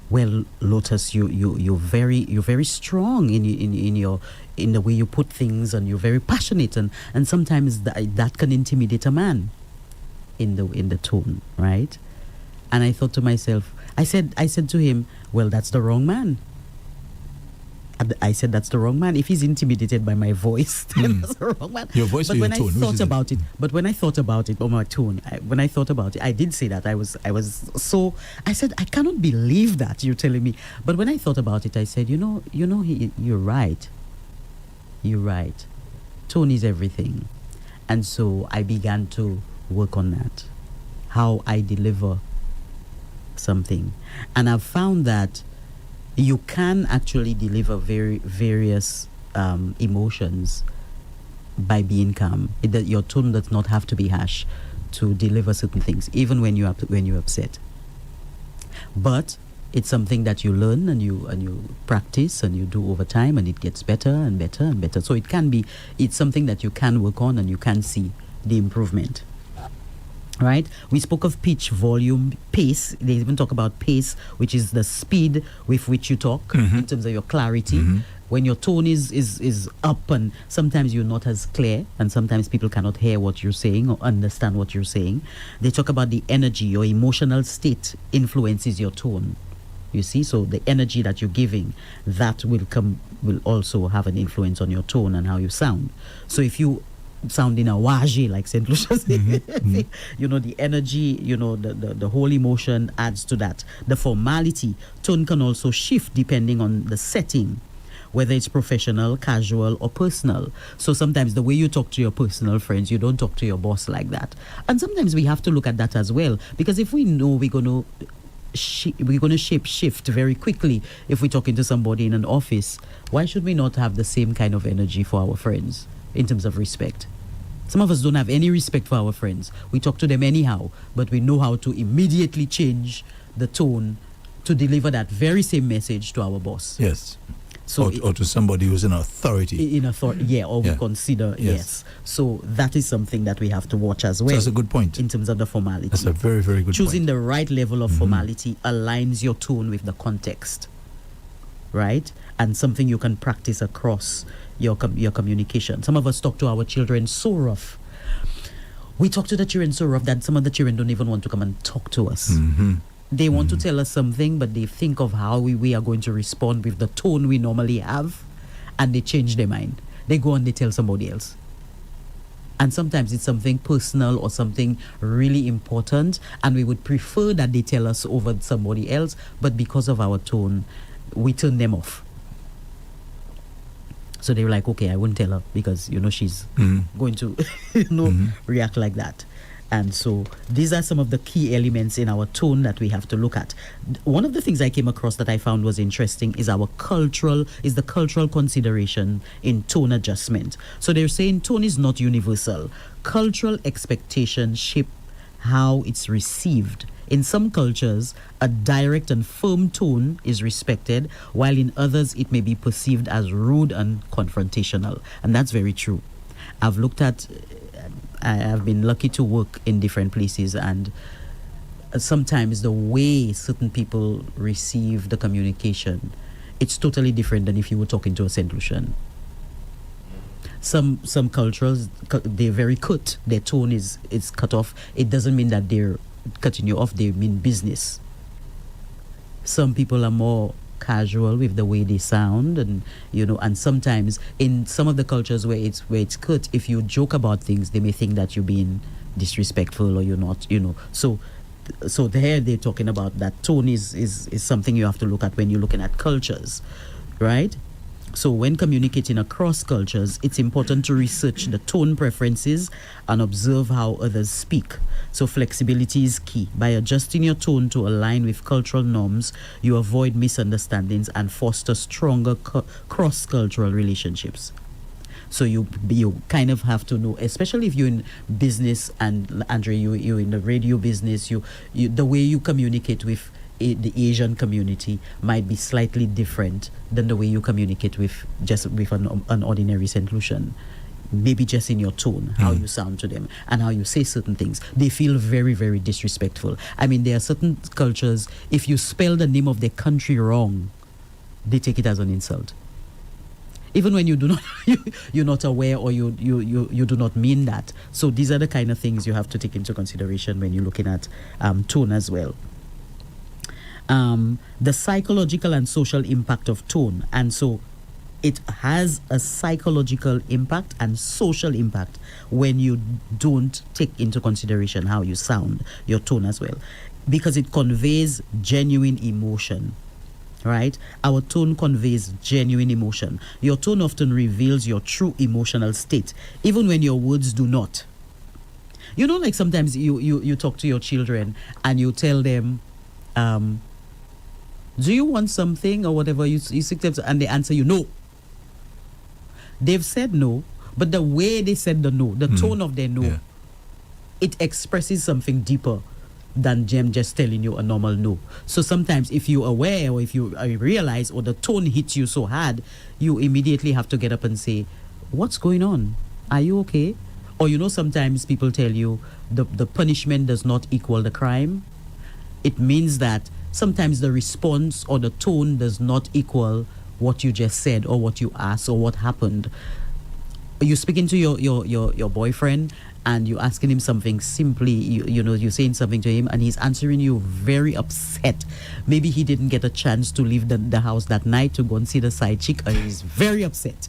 well, Lotus, you're very strong in the way you put things, and you're very passionate, and sometimes that can intimidate a man in the tone, right? And I thought to myself, I said to him, well, that's the wrong man. I said that's the wrong man. If he's intimidated by my voice, then that's the wrong man. Your voice or your tone? When I thought about it, or my tone, I did say that I said, I cannot believe that you're telling me. But when I thought about it, I said, you're right. You're right. Tone is everything. And so I began to work on that. How I deliver something. And I've found that you can actually deliver various emotions by being calm. Your tone does not have to be harsh to deliver certain things, even when you're upset. But it's something that you learn and you practice and you do over time, and it gets better and better and better. So it's something that you can work on and you can see the improvement. Right? We spoke of pitch, volume, pace. They even talk about pace, which is the speed with which you talk in terms of your clarity. When your tone is up, and sometimes you're not as clear, and sometimes people cannot hear what you're saying or understand what you're saying. They talk about the energy, your emotional state influences your tone. You see, so the energy that you're giving, that will also have an influence on your tone and how you sound. So if you sound in a waji, like St. Lucia said, the energy, the whole emotion adds to that. The formality, tone can also shift depending on the setting, whether it's professional, casual, or personal. So sometimes the way you talk to your personal friends, you don't talk to your boss like that. And sometimes we have to look at that as well, because if we know we're going to shape shift very quickly if we're talking to somebody in an office, why should we not have the same kind of energy for our friends in terms of respect? Some of us don't have any respect for our friends. We talk to them anyhow, but we know how to immediately change the tone to deliver that very same message to our boss. Yes. So or to somebody who's in authority. We consider, yes. So that is something that we have to watch as well. So that's a good point. In terms of the formality. That's a very, very good Choosing point. the right level of formality aligns your tone with the context, right? And something you can practice across your communication. Some of us talk to our children so rough. We talk to the children so rough that some of the children don't even want to come and talk to us. They want to tell us something, but they think of how we are going to respond with the tone we normally have, and they change their mind. They go and they tell somebody else. And sometimes it's something personal or something really important, and we would prefer that they tell us over somebody else, but because of our tone, we turn them off. So they were like, okay, I wouldn't tell her because, she's going to, react like that. And so these are some of the key elements in our tone that we have to look at. One of the things I came across that I found was interesting is the cultural consideration in tone adjustment. So they're saying tone is not universal. Cultural expectations shape how it's received. In some cultures, a direct and firm tone is respected, while in others it may be perceived as rude and confrontational. And that's very true. I have been lucky to work in different places, and sometimes the way certain people receive the communication, it's totally different than if you were talking to a St. Lucian. Some cultures, they're very cut. Their tone is cut off. It doesn't mean that they're cutting you off. They mean business. Some people are more casual with the way they sound, and and sometimes in some of the cultures where it's cut, if you joke about things, they may think that you're being disrespectful or you're not, so there they're talking about that tone is something you have to look at when you're looking at cultures, right? So when communicating across cultures, it's important to research the tone preferences and observe how others speak. So flexibility is key. By adjusting your tone to align with cultural norms, you avoid misunderstandings and foster stronger cross-cultural relationships. So you kind of have to know, especially if you're in business, and Andre, you're in the radio business, you the way you communicate with the Asian community might be slightly different than the way you communicate with an ordinary St. Lucian. Maybe just in your tone, how you sound to them and how you say certain things. They feel very, very disrespectful. I mean, there are certain cultures, if you spell the name of their country wrong, they take it as an insult. Even when you do not, you're not aware, or you do not mean that. So these are the kind of things you have to take into consideration when you're looking at tone as well. The psychological and social impact of tone. And so it has a psychological impact and social impact when you don't take into consideration how you sound, your tone as well, because it conveys genuine emotion, right? Our tone conveys genuine emotion. Your tone often reveals your true emotional state, even when your words do not. Like sometimes you talk to your children and you tell them, do you want something or whatever? You seek them, and they answer you no. They've said no, but the way they said the no, the tone of their no, it expresses something deeper than them just telling you a normal no. So sometimes if you're aware or if you realize or the tone hits you so hard, you immediately have to get up and say, what's going on? Are you okay? Or sometimes people tell you the punishment does not equal the crime. It means that sometimes the response or the tone does not equal what you just said or what you asked or what happened. You're speaking to your boyfriend and you're asking him something simply, you're saying something to him and he's answering you very upset. Maybe he didn't get a chance to leave the house that night to go and see the side chick, and he's very upset.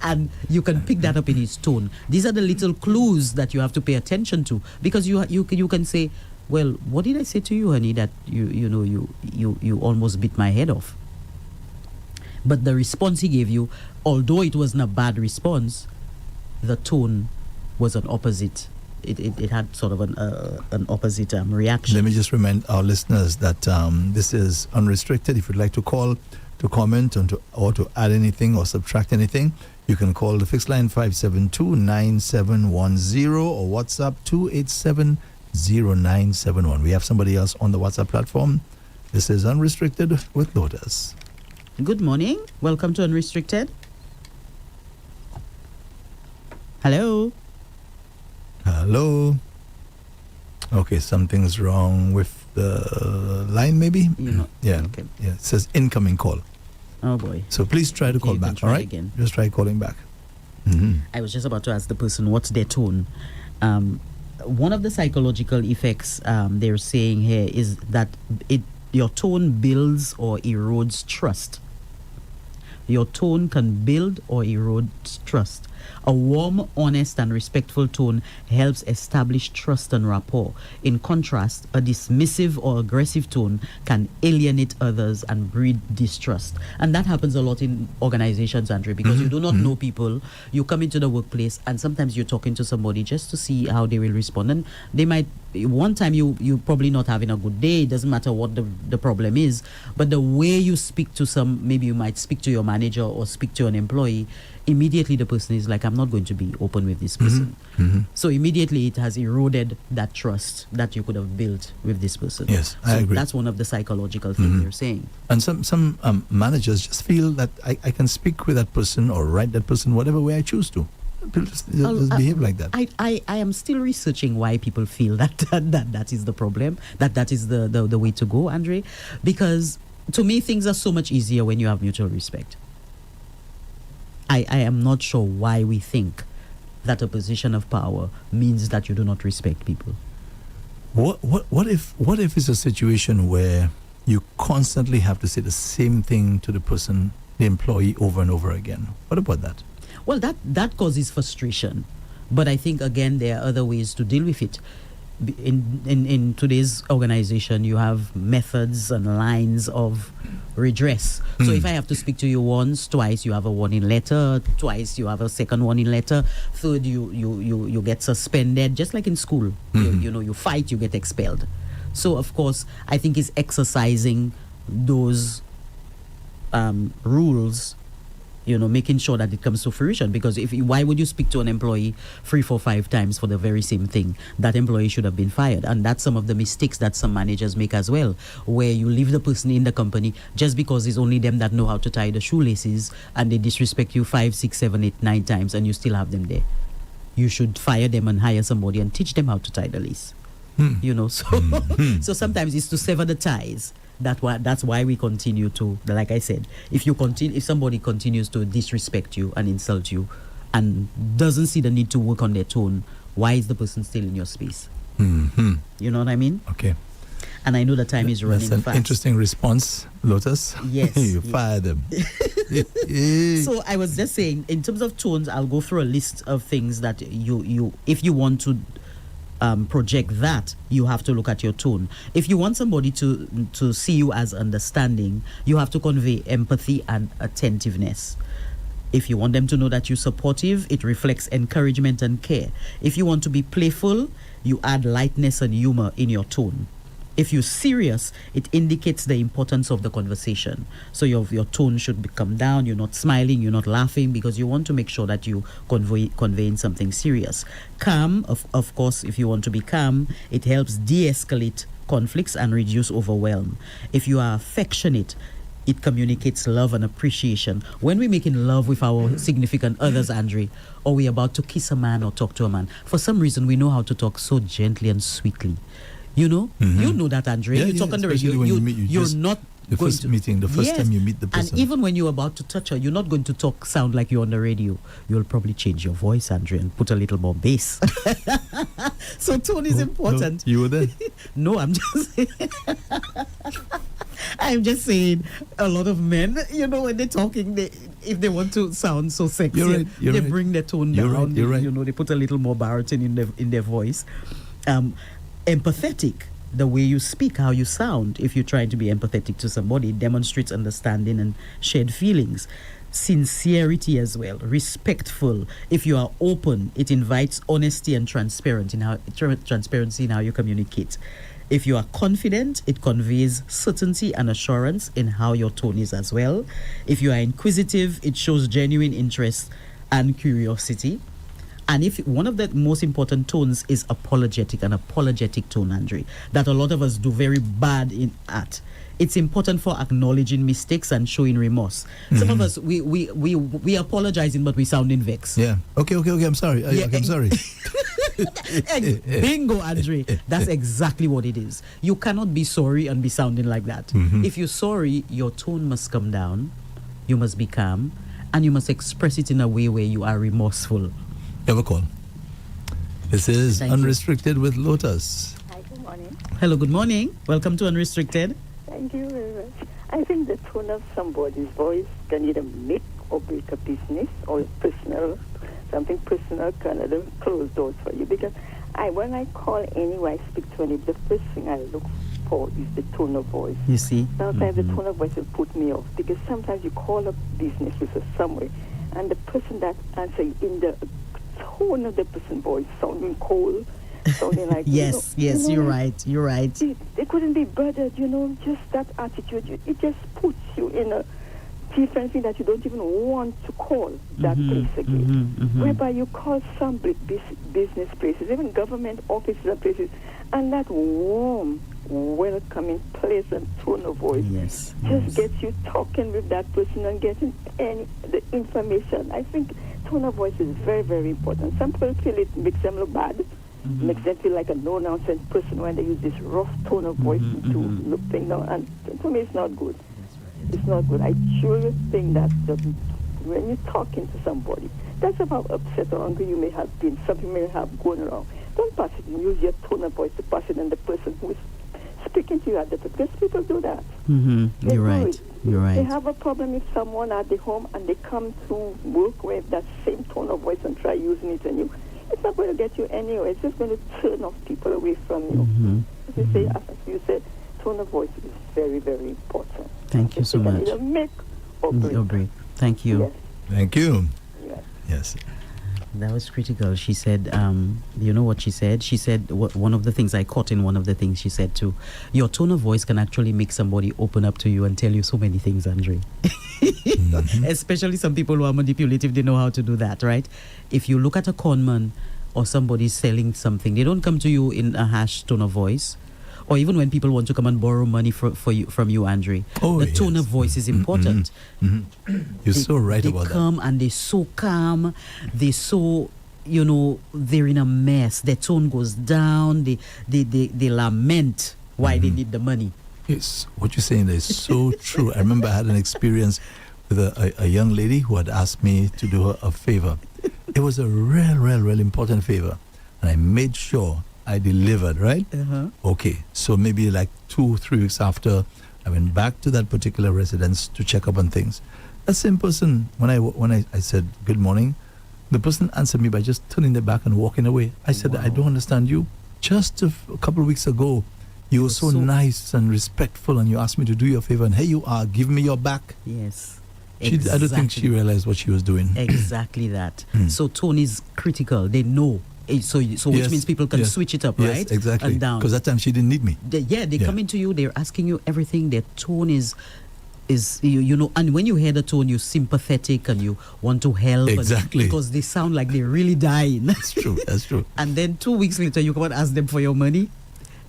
And you can pick that up in his tone. These are the little clues that you have to pay attention to, because you can say, well, what did I say to you, honey, that you almost bit my head off? But the response he gave you, although it wasn't a bad response, the tone was an opposite. It had sort of an opposite reaction. Let me just remind our listeners that this is unrestricted. If you'd like to call to comment or to add anything or subtract anything, you can call the fixed line 572-9710 or WhatsApp 287-0971. We have somebody else on the WhatsApp platform. This is Unrestricted with Lotus. Good morning. Welcome to Unrestricted. Hello. Hello. Okay, something's wrong with the line, maybe? Yeah. Okay. Yeah, it says incoming call. Oh, boy. So please try to call back, all right? Again. Just try calling back. I was just about to ask the person, what's their tone? One of the psychological effects they're saying here is that your tone builds or erodes trust. Your tone can build or erode trust. A warm, honest, and respectful tone helps establish trust and rapport. In contrast, a dismissive or aggressive tone can alienate others and breed distrust. And that happens a lot in organizations, Andre, because you do not know people. You come into the workplace and sometimes you're talking to somebody just to see how they will respond. And they might, one time you probably not having a good day. It doesn't matter what the problem is. But the way you speak to maybe you might speak to your manager or speak to an employee, immediately the person is like, I'm not going to be open with this person. So immediately it has eroded that trust that you could have built with this person. Yes, so I agree. That's one of the psychological things you're saying. And some managers just feel that I can speak with that person or write that person whatever way I choose to. People just behave like that. I am still researching why people feel that is the problem, that is the way to go, Andre, because to me things are so much easier when you have mutual respect. I am not sure why we think that a position of power means that you do not respect people. What if it's a situation where you constantly have to say the same thing to the person, the employee, over and over again? What about that? Well, that causes frustration, but I think again there are other ways to deal with it. In today's organization, you have methods and lines of redress. So if I have to speak to you once, twice, you have a warning letter. Twice, you have a second warning letter. Third, you get suspended, just like in school. You fight, you get expelled. So of course, I think it's exercising those rules, making sure that it comes to fruition. Because why would you speak to an employee 3, 4, 5 times for the very same thing? That employee should have been fired. And that's some of the mistakes that some managers make as well, where you leave the person in the company just because it's only them that know how to tie the shoelaces, and they disrespect you 5, 6, 7, 8, 9 times, and you still have them there. You should fire them and hire somebody and teach them how to tie the lace. So sometimes it's to sever the ties. That's why we continue to, like I said, if somebody continues to disrespect you and insult you and doesn't see the need to work on their tone, why is the person still in your space? You know what I mean? Okay. And I know the time is running fast. That's an interesting response, Lotus. Yes. You fire them. So I was just saying, in terms of tones, I'll go through a list of things that you if you want to project that, you have to look at your tone. If you want somebody to see you as understanding, you have to convey empathy and attentiveness. If you want them to know that you're supportive, it reflects encouragement and care. If you want to be playful, you add lightness and humor in your tone. If you're serious, it indicates the importance of the conversation. So your tone should come down. You're not smiling, you're not laughing, because you want to make sure that you conveying something serious. Calm, of course, if you want to be calm, it helps de-escalate conflicts and reduce overwhelm. If you are affectionate, it communicates love and appreciation. When we're making love with our significant others, Andre, or we're about to kiss a man or talk to a man, for some reason we know how to talk so gently and sweetly. You know? You know that, Andre. You talk on the radio. You're not the going first to, meeting, the first time you meet the person. And even when you're about to touch her, you're not going to sound like you're on the radio. You'll probably change your voice, Andre, and put a little more bass. So tone is important. No, you were there? No, I'm just saying. I'm just saying, a lot of men, you know, when they're talking, if they want to sound so sexy, they bring their tone down. You're right. You know, they put a little more baritone in their voice. Empathetic, the way you speak, how you sound, if you're trying to be empathetic to somebody, demonstrates understanding and shared feelings. Sincerity as well, respectful. If you are open, it invites honesty and transparency in how you communicate. If you are confident, it conveys certainty and assurance in how your tone is as well. If you are inquisitive, it shows genuine interest and curiosity. And if one of the most important tones is apologetic, an apologetic tone, Andre, that a lot of us do very bad at. It's important for acknowledging mistakes and showing remorse. Some of us, we apologizing, but we sounding vexed. Yeah. Okay. I'm sorry. I'm sorry. Bingo, Andre. That's exactly what it is. You cannot be sorry and be sounding like that. If you're sorry, your tone must come down. You must be calm, and you must express it in a way where you are remorseful. You have a call. This is Thank Unrestricted with Lotus. Hi, good morning. Hello, good morning. Welcome to Unrestricted. Thank you very much. I think the tone of somebody's voice can either make or break a business or something personal can either close doors for you. Because when I call anyone, I speak to anybody, the first thing I look for is the tone of voice. You see? Sometimes the tone of voice will put me off, because sometimes you call a business with us somewhere, and the person that answers in the tone of the person's voice sounding cold, sounding like you're right. It couldn't be better, just that attitude. It just puts you in a different thing that you don't even want to call that place again. Whereby you call some business places, even government offices and places, and that warm, welcoming, pleasant tone of voice just gets you talking with that person and getting the information. I think tone of voice is very, very important. Some people feel it makes them look bad. Makes them feel like a no-nonsense person when they use this rough tone of voice to look things down. And to me, it's not good. It's not good. I truly think that when you're talking to somebody, that's about upset or angry you may have been, something may have gone wrong. Don't pass it and use your tone of voice to pass it on the person who is speaking to you at the time. Because people do that. You're right. They have a problem with someone at the home and they come to work with that same tone of voice and try using it on you. It's not going to get you anywhere. It's just going to turn off people away from you. As you said, tone of voice is very, very important. Thank you so much. Either make or break. Thank you. Yes. Thank you. Yes. That was critical. She said, you know what she said? She said, one of the things I caught in one of the things she said too, your tone of voice can actually make somebody open up to you and tell you so many things, Andre. Especially some people who are manipulative, they know how to do that, right? If you look at a conman or somebody selling something, they don't come to you in a harsh tone of voice. Or even when people want to come and borrow money from you, Andre, the tone of voice is important. You're so right about that. They come and they're so calm. They're so, they're in a mess. Their tone goes down. They lament why they need the money. Yes, what you're saying is so true. I remember I had an experience with a young lady who had asked me to do her a favor. It was a real important favor. And I made sure I delivered, right? Okay, so maybe like 2-3 weeks after, I went back to that particular residence to check up on things. That same person, when I said good morning, the person answered me by just turning their back and walking away. I said, I don't understand you. Just a couple of weeks ago, you were so nice and respectful, and you asked me to do you a favor, and here you are, giving me your back. Yes. Exactly. I don't think she realized what she was doing. Exactly that. So tone is critical. They know So which means people can switch it up, yes, right? Exactly. And down. Because that time she didn't need me. They come into you, they're asking you everything, their tone is you know, and when you hear the tone, you're sympathetic and you want to help. Exactly. Because they sound like they're really dying. That's true. That's true. And then 2 weeks later, you come and ask them for your money.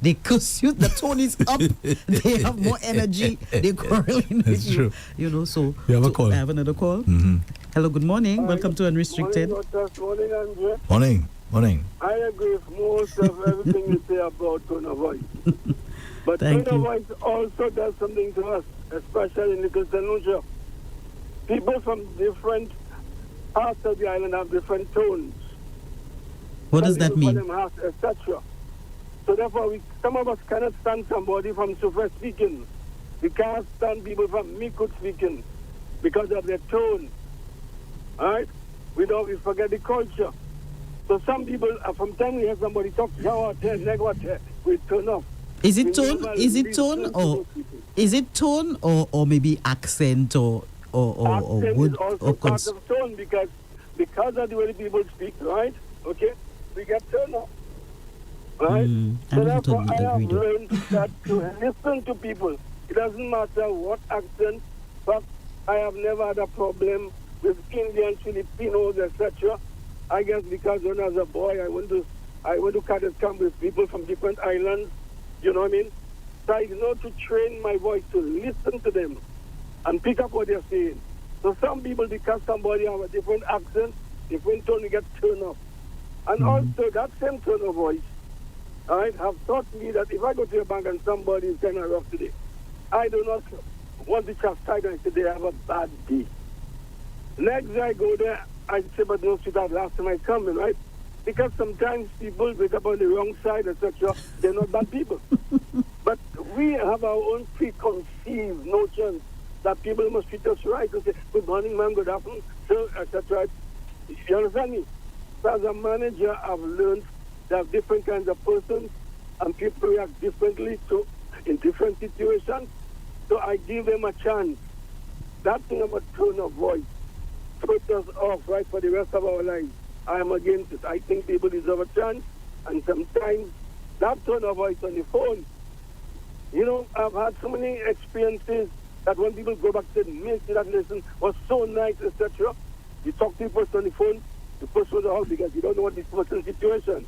They curse you. The tone is up. They have more energy. They're quarreling with you. True. You know, so you have a call. I have another call. Mm-hmm. Hello, good morning. Welcome to Unrestricted. Morning, Andre. Morning. I agree with most of everything you say about tone of voice. But Thank tone of you. voice also does something to us, especially in Nicholson Lucia. People from different parts of the island have different tones. What does that mean? Etc. So therefore, some of us cannot stand somebody from Sufa speaking. We can't stand people from Mikud speaking because of their tone. All right? We forget the culture. So some people, from time we hear somebody talk, we turn off. Is it tone? Is it tone or maybe accent or accent wood is also or part of tone because of the way people speak, right? Okay, we get turned off, right? So therefore, I have learned that to listen to people. It doesn't matter what accent, but I have never had a problem with Indians, Filipinos, etc. I guess because when I was a boy, I went to cadet camp with people from different islands. You know what I mean? So I know to train my voice to listen to them and pick up what they're saying. So some people, because somebody have a different accent, different tone, you get turned off. And also that same tone of voice, right, have taught me that if I go to a bank and somebody is kind of rough today, I do not want to chastise and say they have a bad day. Next day I go there, I say, but no, sweetheart, last time I come in, right? Because sometimes people wake up on the wrong side, etc. They're not bad people. But we have our own preconceived notions that people must treat us right and say, good morning, ma'am, good afternoon, sir, etc. You understand me? So as a manager, I've learned that different kinds of persons and people react differently in different situations. So I give them a chance. That thing about tone of voice puts us off, right, for the rest of our lives. I am against it. I think people deserve a chance, and sometimes that tone of voice on the phone, you know, I've had so many experiences that when people go back to miss that lesson was so nice, etc. You talk to the person on the phone, the person was out because you don't know what this person's situation.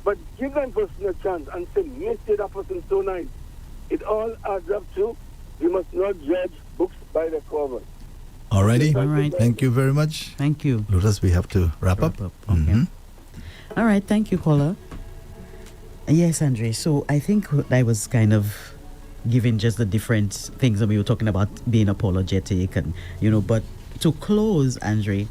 But give that person a chance and say, miss that person so nice. It all adds up to, we must not judge books by the cover. Alrighty. All right. Thank you very much. Thank you. Lotus, we have to wrap up. Okay. All right. Thank you, caller. Yes, Andre. So I think I was kind of giving just the different things that we were talking about being apologetic and, you know, but to close, Andre,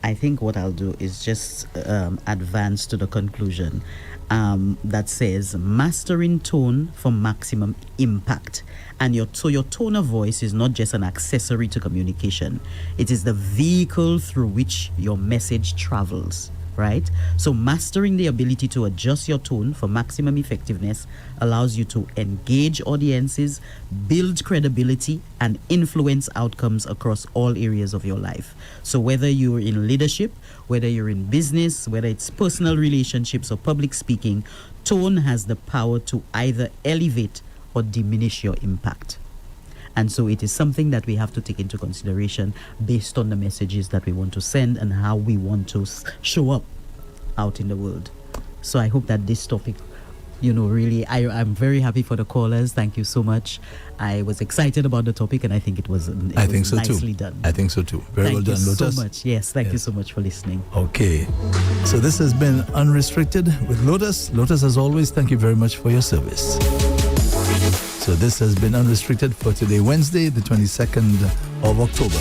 I think what I'll do is just advance to the conclusion that says mastering tone for maximum impact. And your tone of voice is not just an accessory to communication. It is the vehicle through which your message travels, right? So mastering the ability to adjust your tone for maximum effectiveness allows you to engage audiences, build credibility, and influence outcomes across all areas of your life. So whether you're in leadership, whether you're in business, whether it's personal relationships or public speaking, tone has the power to either elevate or diminish your impact. And so it is something that we have to take into consideration based on the messages that we want to send and how we want to show up out in the world. So I hope that this topic, you know, really, I'm very happy for the callers. Thank you so much. I was excited about the topic and I think it was nicely done. I think so too. Very well done, Lotus. Thank you so much. Yes, thank you so much for listening. Okay. So this has been Unrestricted with Lotus. Lotus, as always, thank you very much for your service. So this has been Unrestricted for today, Wednesday, the 22nd of October.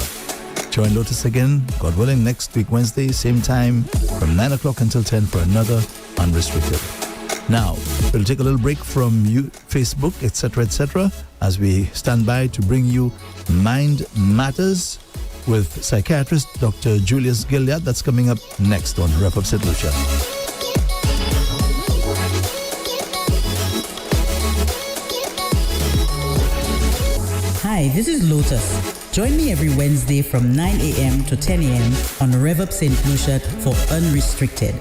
Join Lotus again, God willing, next week, Wednesday, same time, from 9 o'clock until 10 for another Unrestricted. Now, we'll take a little break from you, Facebook, etc., as we stand by to bring you Mind Matters with psychiatrist Dr. Julius Gilead. That's coming up next on Rev-Up Slu. Hi, this is Lotus. Join me every Wednesday from 9 a.m. to 10 a.m. on Rev-Up St. Lucia for Unrestricted.